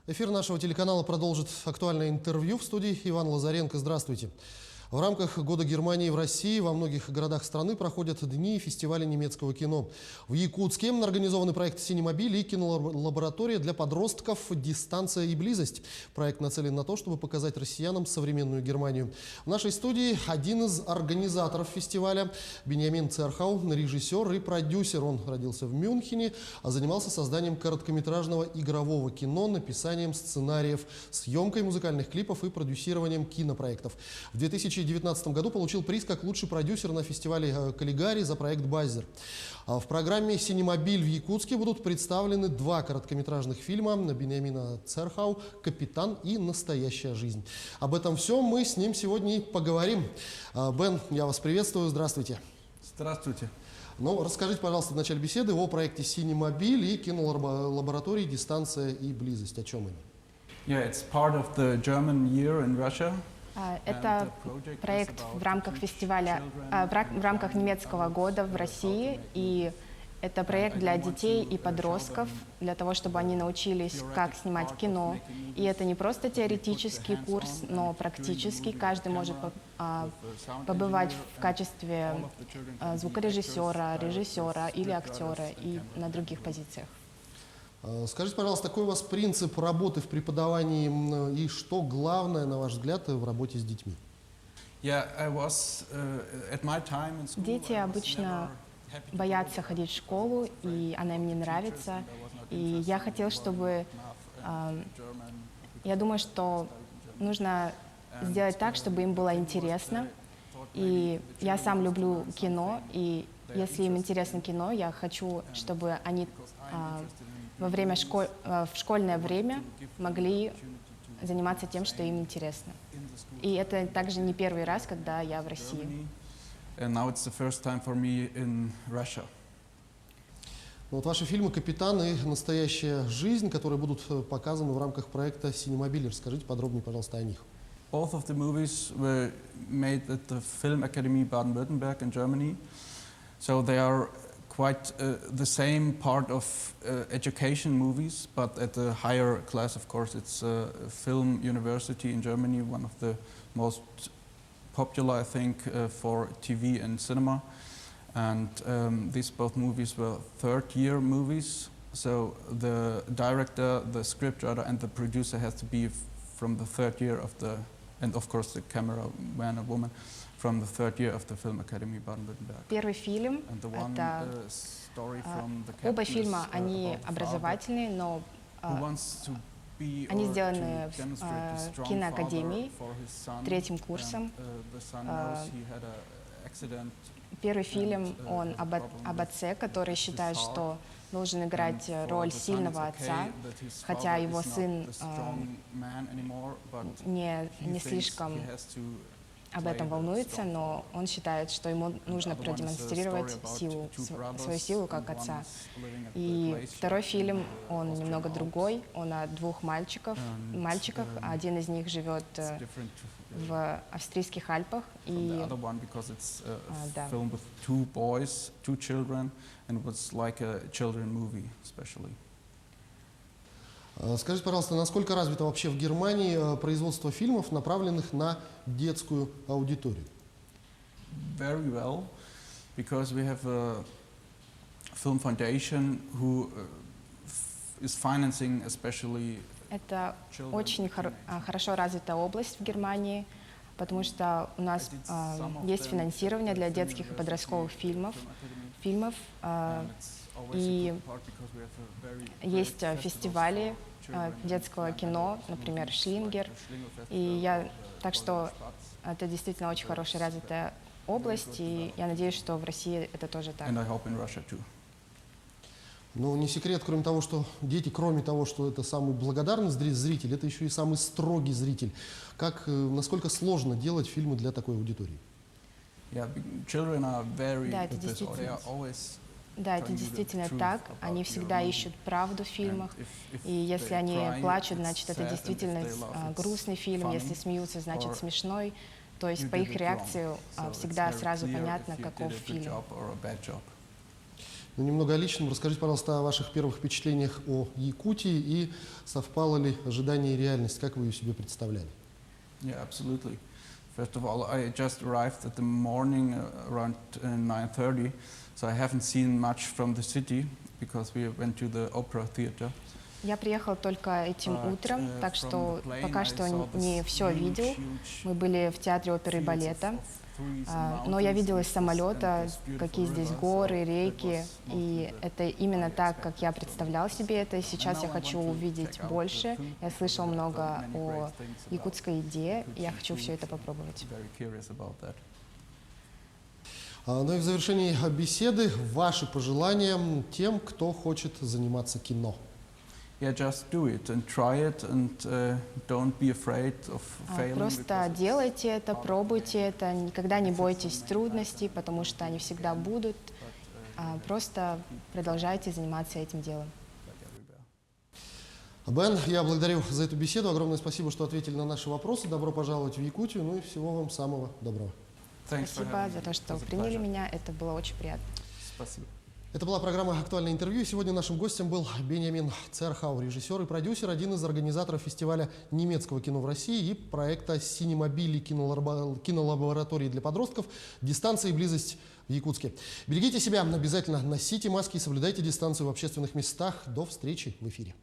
Эфир нашего телеканала продолжит актуальное интервью. В студии Иван Лазаренко. Здравствуйте. В рамках Года Германии в России во многих городах страны проходят дни и фестивали немецкого кино. В Якутске организованы проект «Синемобиль» и кинолаборатория для подростков «Дистанция и близость». Проект нацелен на то, чтобы показать россиянам современную Германию. В нашей студии один из организаторов фестиваля Беньямин Церхау, режиссер и продюсер. Он родился в Мюнхене, а занимался созданием короткометражного игрового кино, написанием сценариев, съемкой музыкальных клипов и продюсированием кинопроектов. В 2019 году получил приз как лучший продюсер на фестивале Каллигари за проект «Байзер». В программе «Синемобиль» в Якутске будут представлены два короткометражных фильма Беньямина Церхау «Капитан» и «Настоящая жизнь». Об этом всем мы с ним сегодня и поговорим. Бен, я вас приветствую. Здравствуйте. Здравствуйте. Ну, расскажите, пожалуйста, в начале беседы о проекте «Синемобиль» и кинолаборатории «Дистанция и близость». О чем они? Yeah, it's part of the German year in Russia. Это проект в рамках фестиваля, в рамках немецкого года в России, и это проект для детей и подростков, для того, чтобы они научились, как снимать кино. И это не просто теоретический курс, но практически. Каждый может побывать в качестве звукорежиссера, режиссера или актера и на других позициях. Скажите, пожалуйста, какой у вас принцип работы в преподавании и что главное, на ваш взгляд, в работе с детьми? Дети обычно боятся ходить в школу, и она им не нравится. И я хотел, чтобы... Я думаю, что нужно сделать так, чтобы им было интересно. И я сам люблю кино, и если им интересно кино, я хочу, чтобы они... в школьное время могли заниматься тем, что им интересно. И это также не первый раз, когда я в России. Вот ваши фильмы «Капитан» и «Настоящая жизнь», которые будут показаны в рамках проекта «Синемобиль». Расскажите подробнее, пожалуйста, о них. Both of the movies were made at the Film Academy Baden-Württemberg in Germany. So they are quite the same part of education movies, but at a higher class, of course. It's a film university in Germany, one of the most popular, I think, for TV and cinema. And these both movies were third-year movies. So the director, the scriptwriter, and the producer has to be from the third year of the, and of course the cameraman or woman, from the third year of the Film Academy Baden-Württemberg. Первый фильм — это... Оба фильма, они образовательные, но они сделаны в киноакадемии, третьим курсом. Первый фильм, он об отце, который считает, что должен играть роль сильного отца, хотя его сын не слишком об этом волнуется, но он считает, что ему нужно продемонстрировать свою силу как отца. И второй фильм, он немного другой, он о двух мальчиках. Один из них живет в австрийских Альпах. И Скажите, пожалуйста, насколько развито вообще в Германии производство фильмов, направленных на детскую аудиторию? Very well, because we have a film foundation who is financing especially. Это очень хорошо развитая область в Германии, потому что у нас есть финансирование для детских и подростковых фильмов, и есть фестивали детского кино, например, Шлингер. Так что это действительно очень хорошая развитая область, и я надеюсь, что в России это тоже так. Но не секрет, кроме того, что дети, кроме того, что это самый благодарный зритель, это еще и самый строгий зритель. Насколько сложно делать фильмы для такой аудитории? Да, это действительно так. Они всегда ищут правду в фильмах. И если они плачут, значит, это действительно грустный фильм. Если смеются, значит, смешной. То есть по их реакции всегда сразу понятно, каков фильм. Ну, немного о личном. Расскажите, пожалуйста, о ваших первых впечатлениях о Якутии и совпало ли ожидание и реальность, как вы ее себе представляли? Yeah, absolutely. First of all, I just arrived at the morning around 9:30, so I haven't seen much from the city because we went to the opera theater. Я приехал только этим утром, так что пока что не все видел. Мы были в театре оперы и балета, но я видел из самолета, какие здесь горы, реки, и это именно так, как я представлял себе это. И сейчас я хочу увидеть больше. Я слышал много о якутской еде, и я хочу все это попробовать. Ну и в завершении беседы ваши пожелания тем, кто хочет заниматься кино. Yeah, just do it and try it and don't be afraid of failing. Просто делайте это, пробуйте это, никогда не бойтесь трудностей, потому что они всегда будут. Просто продолжайте заниматься этим делом. Бен, я благодарю за эту беседу. Огромное спасибо, что ответили на наши вопросы. Добро пожаловать в Якутию. Ну и всего вам самого доброго. Спасибо за то, что приняли меня. Это было очень приятно. Спасибо. Это была программа «Актуальное интервью». Сегодня нашим гостем был Беньямин Церхау, режиссер и продюсер, один из организаторов фестиваля немецкого кино в России и проекта «Синемобили» кинолаборатории для подростков «Дистанция и близость» в Якутске. Берегите себя, обязательно носите маски и соблюдайте дистанцию в общественных местах. До встречи в эфире.